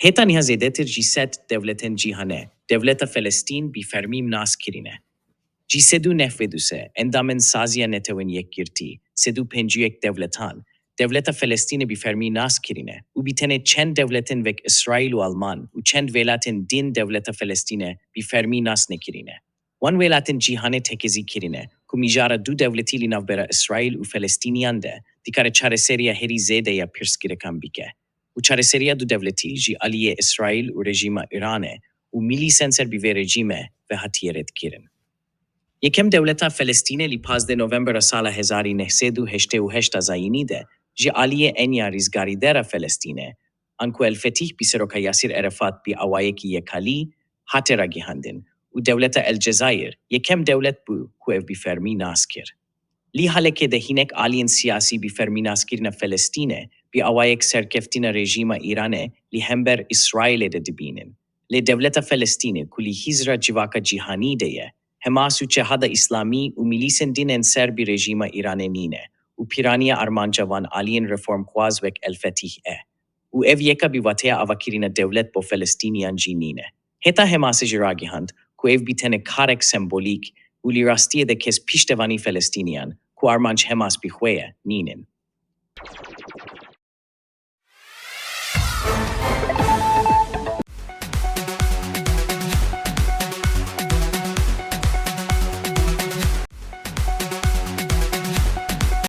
Heta nihazedetir jiset devletin cihane, devleta Felestin bi fermim nas kirine. Jisedu nefveduse, endamen saziya netewin yekgirti, sedu penciyek devletan, devleta Felestine bi fermi nas kirine, u bitene çend devletin vek İsrail u Alman, u çend velatin din devleta Felestine bi fermi nas nekirine. Wan velatin cihane tekezi kirine, ku mijara du devletili navbera İsrail u Felestinian de, dikare çareseriya heri zedeya pirskirekan bike. U çareseriya du devleti ji aliye İsrail u rejima İrane, u milisenser bi ve rejime ve hatiyeret kirin. یکم دولتا فلسطینه لی 15 نوامبر سال 1988 زاینی ده جی عالیه انیا ریزگاری در فلسطینه انکو الفتیح بی سروکا یاسیر عرفات بی اوایکی یکالی حتی را گیهندن و دولتا الجزایر یکم دولت بو کو اف بی فرمی ناس کر. لی حاله که ده هینک آلین سیاسی بی فرمی ناس کرن فلسطینه بی اوایک سرکفتین رژیم ایرانه لی همبر اسرائیل ده دبینن. لی دولتا فلسطینه کلی هیزرا جواکا جیهانی ده حماس و جهاد اسلامی و میلیسن دینن سر بی رژیم ایران نینه و پیرانی ارمان جوان آلین رفرم خواز وک الفتیح و او یکا بی واتیا آوکرین دولت با فلسطینیان جی نینه. هتا حماس جراگی هند که او بیتن کارک سمبولیک و لی راستی ده کس پیشتوانی فلسطینیان که ارمانج حماس بی خویه نینن.